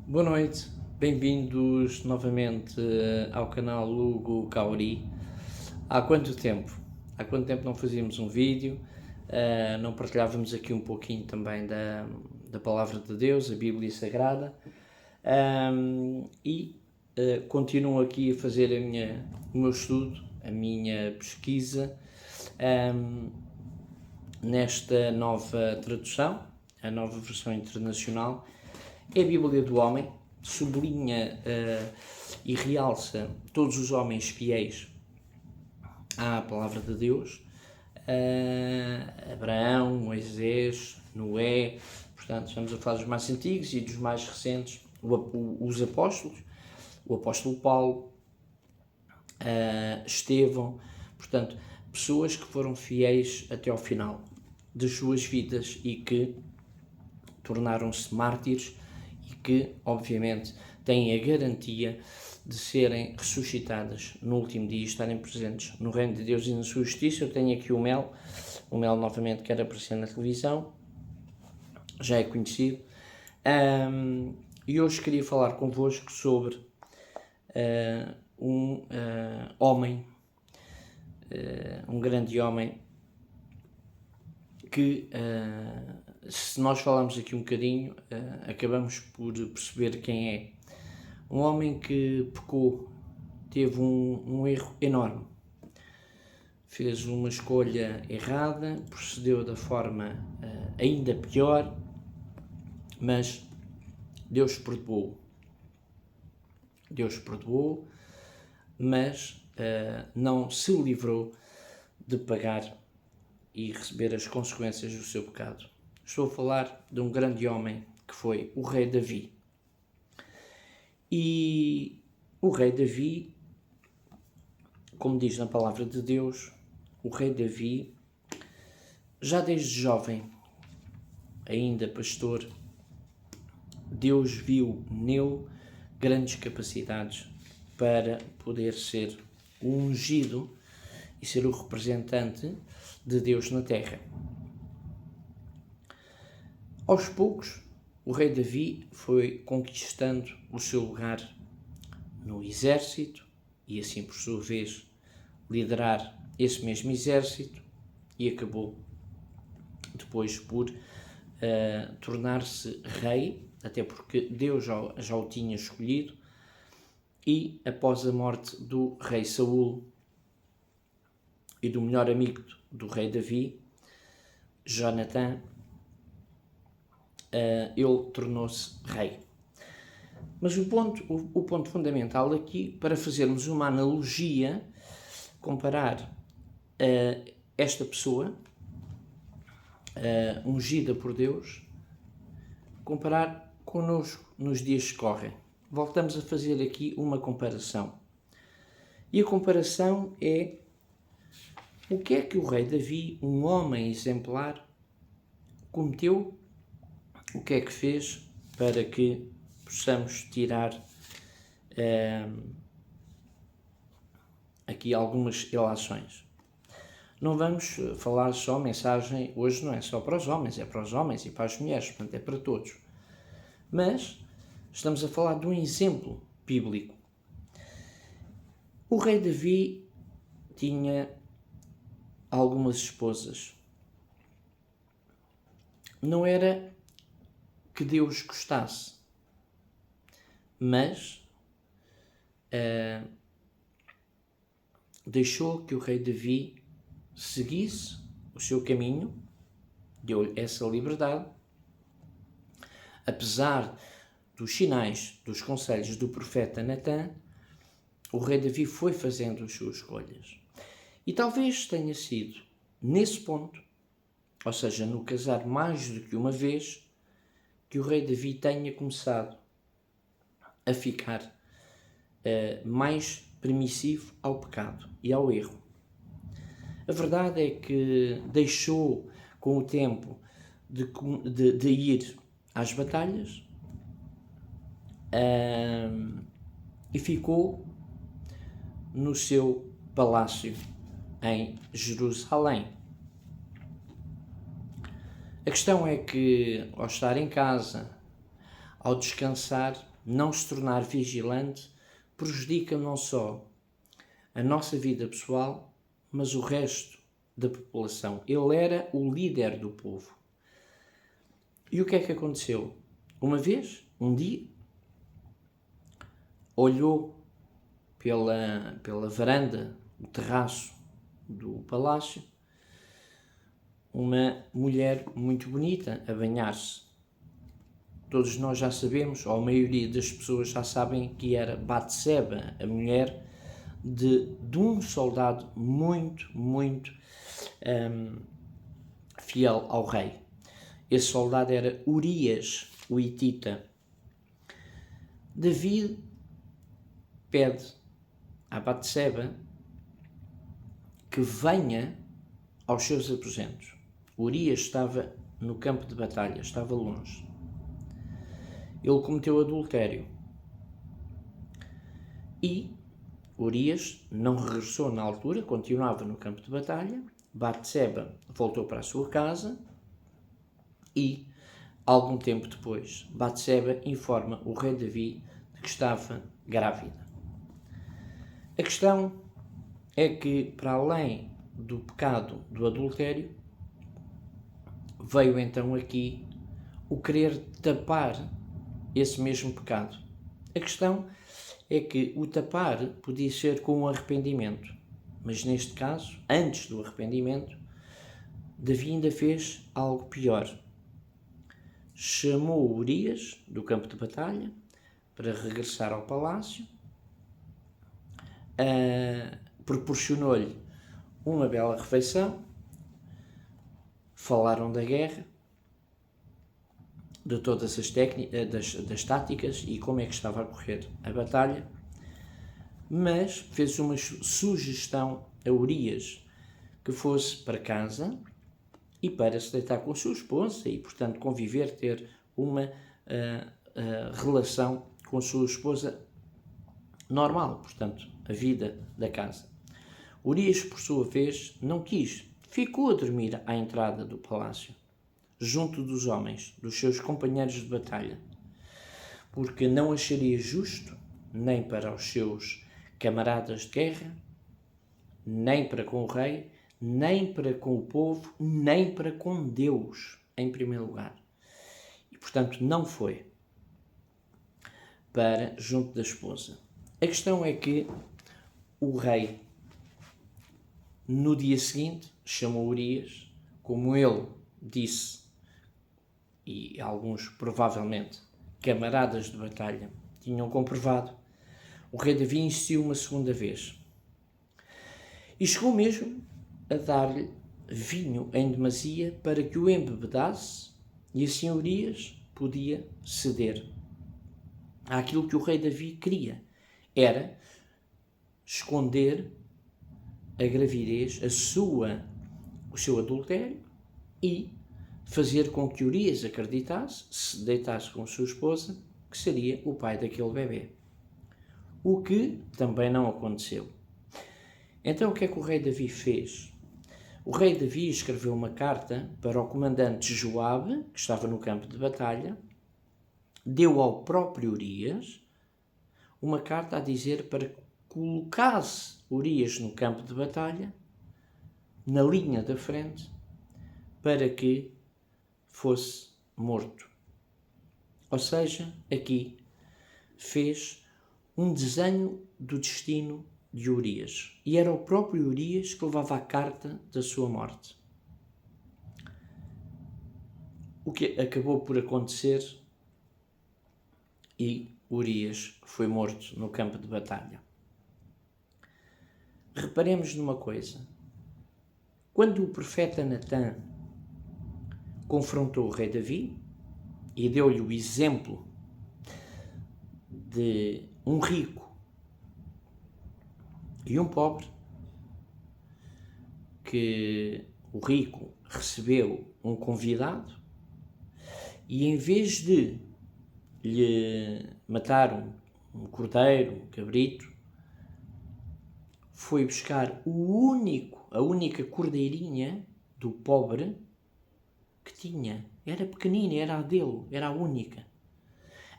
Boa noite, bem-vindos novamente ao canal Hugo Cauri. Há quanto tempo? Há quanto tempo não fazíamos um vídeo, não partilhávamos aqui um pouquinho também da Palavra de Deus, a Bíblia Sagrada, e continuo aqui a fazer o meu estudo, a minha pesquisa, nesta nova tradução, a nova versão internacional. É a Bíblia do Homem, sublinha e realça todos os homens fiéis à Palavra de Deus, Abraão, Moisés, Noé, portanto estamos a falar dos mais antigos e dos mais recentes, os apóstolos, o apóstolo Paulo, Estevão, portanto pessoas que foram fiéis até ao final das suas vidas e que tornaram-se mártires e que, obviamente, têm a garantia de serem ressuscitadas no último dia e estarem presentes no reino de Deus e na sua justiça. Eu tenho aqui o Mel novamente quer aparecer na televisão, já é conhecido, e hoje queria falar convosco sobre um homem, um grande homem, que se nós falarmos aqui um bocadinho, acabamos por perceber quem é. Um homem que pecou, teve um erro enorme, fez uma escolha errada, procedeu da forma ainda pior, mas Deus perdoou. Deus perdoou, mas não se livrou de pagar e receber as consequências do seu pecado. Estou a falar de um grande homem que foi o rei Davi. E o rei Davi, como diz na palavra de Deus, o rei Davi, já desde jovem, ainda pastor, Deus viu nele grandes capacidades para poder ser o ungido e ser o representante de Deus na terra. Aos poucos, o rei Davi foi conquistando o seu lugar no exército e assim, por sua vez, liderar esse mesmo exército e acabou depois por tornar-se rei, até porque Deus já o tinha escolhido, e após a morte do rei Saul e do melhor amigo do rei Davi, Jonatã, ele tornou-se rei. Mas o ponto fundamental aqui, para fazermos uma analogia, comparar esta pessoa ungida por Deus, comparar connosco nos dias que correm. Voltamos a fazer aqui uma comparação. E a comparação é o que é que o rei Davi, um homem exemplar, cometeu, o que é que fez para que possamos tirar aqui algumas ilações. Não vamos falar só mensagem, hoje não é só para os homens, é para os homens e para as mulheres, portanto é para todos. Mas estamos a falar de um exemplo bíblico. O rei Davi tinha algumas esposas. Não era que Deus gostasse, mas deixou que o rei Davi seguisse o seu caminho, deu-lhe essa liberdade, apesar dos sinais, dos conselhos do profeta Natã, o rei Davi foi fazendo as suas escolhas. E talvez tenha sido nesse ponto, ou seja, no casar mais do que uma vez, que o rei Davi tenha começado a ficar mais permissivo ao pecado e ao erro. A verdade é que deixou com o tempo de ir às batalhas e ficou no seu palácio em Jerusalém. A questão é que, ao estar em casa, ao descansar, não se tornar vigilante prejudica não só a nossa vida pessoal, mas o resto da população. Ele era o líder do povo. E o que é que aconteceu? Um dia, olhou pela varanda, o terraço do palácio, uma mulher muito bonita a banhar-se. Todos nós já sabemos, ou a maioria das pessoas já sabem, que era Batseba, a mulher de um soldado muito fiel ao rei. Esse soldado era Urias, o hitita. David pede a Batseba que venha aos seus aposentos. Urias estava no campo de batalha, estava longe. Ele cometeu adultério. E Urias não regressou na altura, continuava no campo de batalha. Batseba voltou para a sua casa e, algum tempo depois, Batseba informa o rei Davi de que estava grávida. A questão é que, para além do pecado do adultério, veio então aqui o querer tapar esse mesmo pecado. A questão é que o tapar podia ser com o arrependimento, mas neste caso, antes do arrependimento, Davi ainda fez algo pior. Chamou Urias do campo de batalha para regressar ao palácio, proporcionou-lhe uma bela refeição, falaram da guerra, de todas as técnicas, das táticas e como é que estava a correr a batalha, mas fez uma sugestão a Urias que fosse para casa e para se deitar com a sua esposa e, portanto, conviver, ter uma relação com a sua esposa normal, portanto, a vida da casa. Urias, por sua vez, não quis, ficou a dormir à entrada do palácio, junto dos homens, dos seus companheiros de batalha, porque não acharia justo, nem para os seus camaradas de guerra, nem para com o rei, nem para com o povo, nem para com Deus, em primeiro lugar. E, portanto, não foi para junto da esposa. A questão é que o rei, no dia seguinte, chamou Urias, como ele disse, e alguns, provavelmente, camaradas de batalha tinham comprovado, o rei Davi insistiu uma segunda vez. E chegou mesmo a dar-lhe vinho em demasia para que o embebedasse, e assim Urias podia ceder àquilo que o rei Davi queria. Era esconder a gravidez, o seu adultério, e fazer com que Urias acreditasse, se deitasse com a sua esposa, que seria o pai daquele bebê. O que também não aconteceu. Então o que é que o rei Davi fez? O rei Davi escreveu uma carta para o comandante Joabe, que estava no campo de batalha, deu ao próprio Urias uma carta a dizer para que colocasse Urias no campo de batalha, na linha da frente, para que fosse morto. Ou seja, aqui fez um desenho do destino de Urias. E era o próprio Urias que levava a carta da sua morte. O que acabou por acontecer e Urias foi morto no campo de batalha. Reparemos numa coisa. Quando o profeta Natã confrontou o rei Davi e deu-lhe o exemplo de um rico e um pobre, que o rico recebeu um convidado e em vez de lhe matar um cordeiro, um cabrito, foi buscar a única cordeirinha do pobre que tinha. Era pequenina, era a dele, era a única.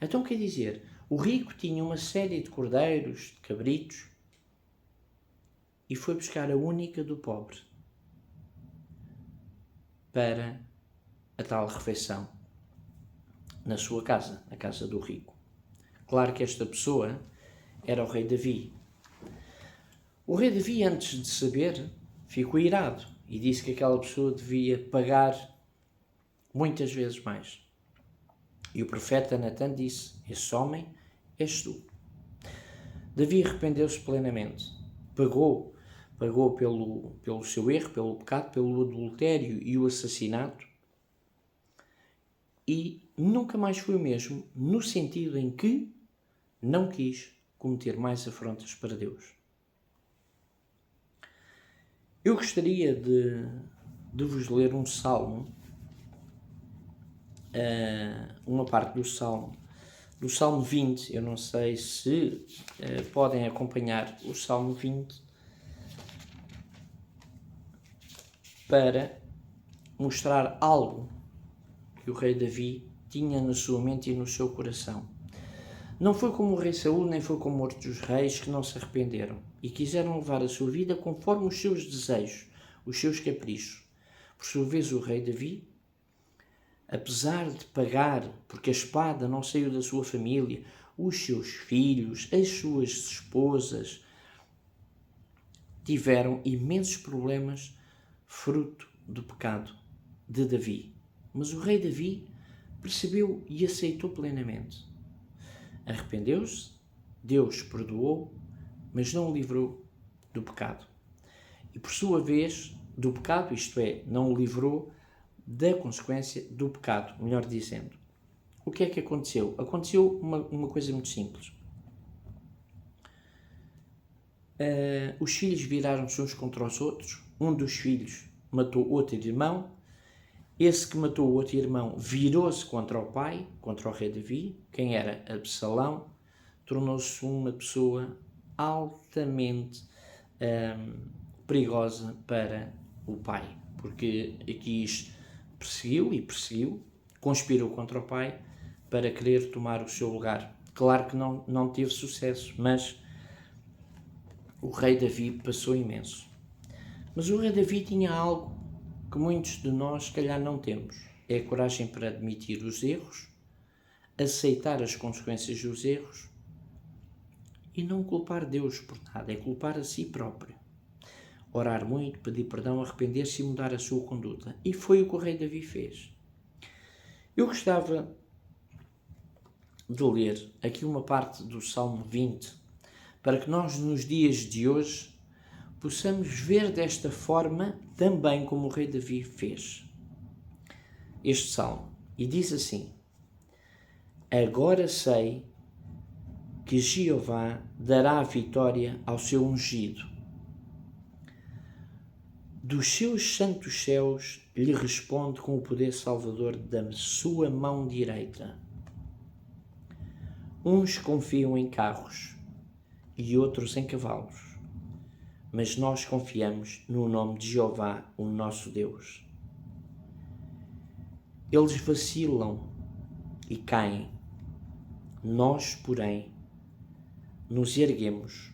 Então quer dizer, O rico tinha uma série de cordeiros, de cabritos, e foi buscar a única do pobre para a tal refeição na sua casa, a casa do rico. Claro que esta pessoa era o rei Davi. O rei Davi, antes de saber, ficou irado e disse que aquela pessoa devia pagar muitas vezes mais. E o profeta Natan disse: esse homem és tu. Davi arrependeu-se plenamente. Pagou pelo seu erro, pelo pecado, pelo adultério e o assassinato, e nunca mais foi o mesmo, no sentido em que não quis cometer mais afrontas para Deus. Eu gostaria de vos ler um salmo, uma parte do Salmo 20. Eu não sei se podem acompanhar o Salmo 20 para mostrar algo que o rei Davi tinha na sua mente e no seu coração. Não foi como o rei Saul, nem foi como outros reis que não se arrependeram e quiseram levar a sua vida conforme os seus desejos, os seus caprichos. Por sua vez, o rei Davi, apesar de pagar, porque a espada não saiu da sua família, os seus filhos, as suas esposas, tiveram imensos problemas fruto do pecado de Davi. Mas o rei Davi percebeu e aceitou plenamente. Arrependeu-se, Deus perdoou, mas não o livrou do pecado. E por sua vez, do pecado, isto é, não o livrou da consequência do pecado, melhor dizendo. O que é que aconteceu? Aconteceu uma coisa muito simples. Os filhos viraram-se uns contra os outros. Um dos filhos matou outro irmão. Esse que matou o outro irmão virou-se contra o pai, contra o rei Davi. Quem era? Absalão. Tornou-se uma pessoa altamente perigosa para o pai, porque quis perseguiu, conspirou contra o pai para querer tomar o seu lugar. Claro que não teve sucesso, mas o rei Davi passou imenso. Mas o rei Davi tinha algo que muitos de nós, se calhar, não temos. É a coragem para admitir os erros, aceitar as consequências dos erros e não culpar Deus por nada, é culpar a si próprio. Orar muito, pedir perdão, arrepender-se e mudar a sua conduta. E foi o que o rei Davi fez. Eu gostava de ler aqui uma parte do Salmo 20, para que nós, nos dias de hoje, possamos ver desta forma também como o rei Davi fez este salmo. E diz assim: agora sei que Jeová dará a vitória ao seu ungido. Dos seus santos céus lhe responde com o poder salvador da sua mão direita. Uns confiam em carros e outros em cavalos, mas nós confiamos no nome de Jeová, o nosso Deus. Eles vacilam e caem, nós, porém, nos erguemos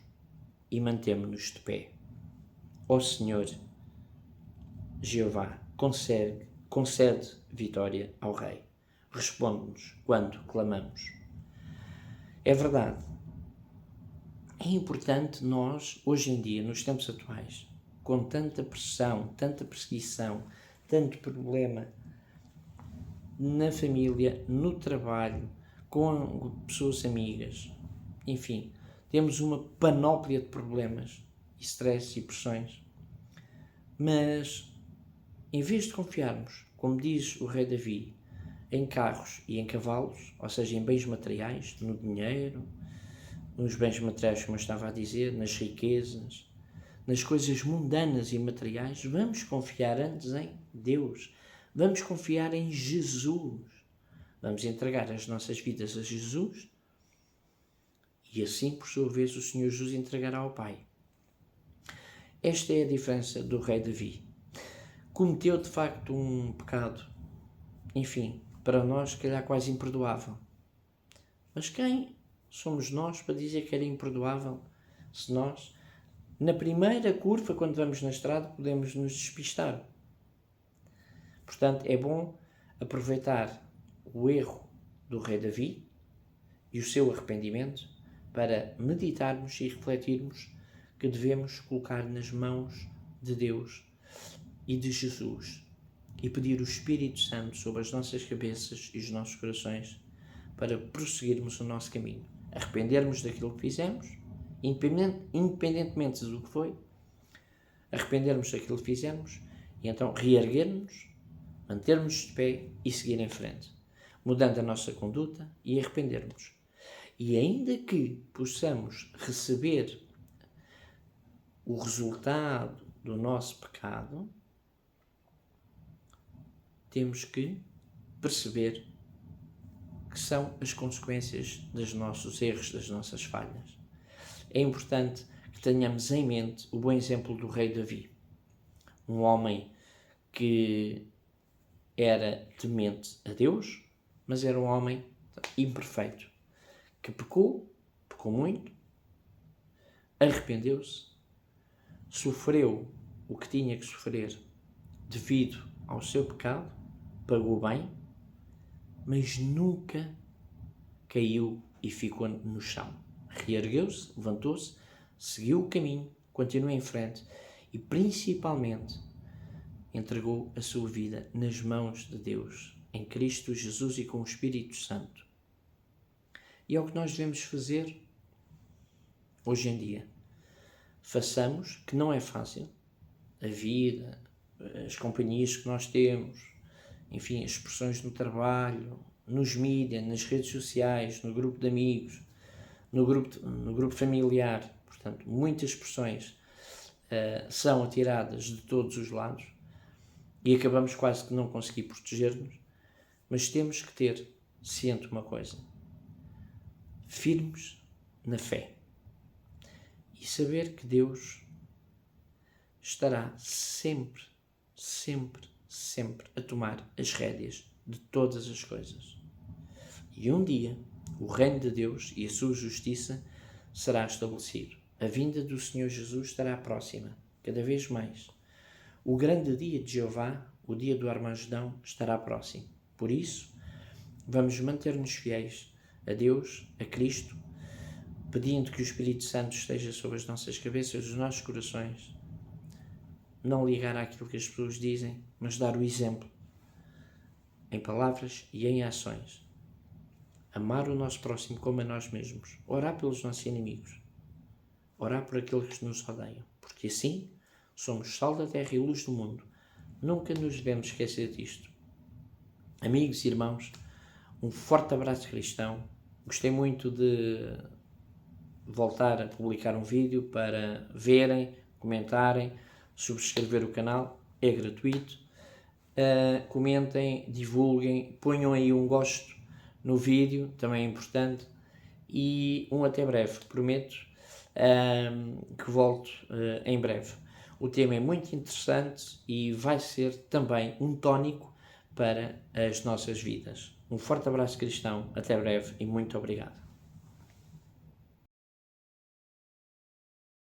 e mantemo-nos de pé. Ó Senhor, Jeová, concede vitória ao Rei. Responde-nos quando clamamos. É verdade. É importante nós, hoje em dia, nos tempos atuais, com tanta pressão, tanta perseguição, tanto problema na família, no trabalho, com pessoas amigas, enfim, temos uma panóplia de problemas, stress e pressões. Mas, em vez de confiarmos, como diz o rei Davi, em carros e em cavalos, ou seja, em bens materiais, no dinheiro, nos bens materiais, como eu estava a dizer, nas riquezas, nas coisas mundanas e materiais, vamos confiar antes em Deus. Vamos confiar em Jesus. Vamos entregar as nossas vidas a Jesus e assim, por sua vez, o Senhor Jesus entregará ao Pai. Esta é a diferença do rei Davi. Cometeu, de facto, um pecado, enfim, para nós, se calhar, quase imperdoável. Mas quem somos nós para dizer que era imperdoável se nós, na primeira curva, quando vamos na estrada, podemos nos despistar. Portanto, é bom aproveitar o erro do rei Davi e o seu arrependimento para meditarmos e refletirmos que devemos colocar nas mãos de Deus e de Jesus e pedir o Espírito Santo sobre as nossas cabeças e os nossos corações para prosseguirmos o nosso caminho, arrependermos daquilo que fizemos, independentemente do que foi, arrependermos daquilo que fizemos e então reerguermos, mantermos de pé e seguir em frente, mudando a nossa conduta e arrependermos. E ainda que possamos receber o resultado do nosso pecado, temos que perceber que são as consequências dos nossos erros, das nossas falhas. É importante que tenhamos em mente o bom exemplo do rei Davi, um homem que era temente a Deus, mas era um homem imperfeito, que pecou muito, arrependeu-se, sofreu o que tinha que sofrer devido ao seu pecado, pagou bem, mas nunca caiu e ficou no chão. Reergueu-se, levantou-se, seguiu o caminho, continuou em frente e principalmente entregou a sua vida nas mãos de Deus, em Cristo Jesus e com o Espírito Santo. E é o que nós devemos fazer hoje em dia. Façamos, que não é fácil, a vida, as companhias que nós temos, enfim, as expressões no trabalho, nos mídias, nas redes sociais, no grupo de amigos, no grupo familiar, portanto, muitas expressões são atiradas de todos os lados e acabamos quase que não conseguir proteger-nos, mas temos que ter ciente uma coisa: firmes na fé e saber que Deus estará sempre a tomar as rédeas de todas as coisas. E um dia o reino de Deus e a sua justiça será estabelecido. A vinda do Senhor Jesus estará próxima, cada vez mais. O grande dia de Jeová, o dia do Armagedão, estará próximo. Por isso, vamos manter-nos fiéis a Deus, a Cristo, pedindo que o Espírito Santo esteja sobre as nossas cabeças, os nossos corações. Não ligar àquilo que as pessoas dizem, mas dar o exemplo em palavras e em ações. Amar o nosso próximo como a nós mesmos. Orar pelos nossos inimigos. Orar por aqueles que nos odeiam. Porque assim somos sal da terra e luz do mundo. Nunca nos devemos esquecer disto. Amigos e irmãos, um forte abraço cristão. Gostei muito de voltar a publicar um vídeo para verem, comentarem, subscrever o canal, é gratuito. Comentem, divulguem, ponham aí um gosto no vídeo, também é importante, e um até breve, prometo que volto em breve. O tema é muito interessante e vai ser também um tónico para as nossas vidas. Um forte abraço cristão, até breve e muito obrigado.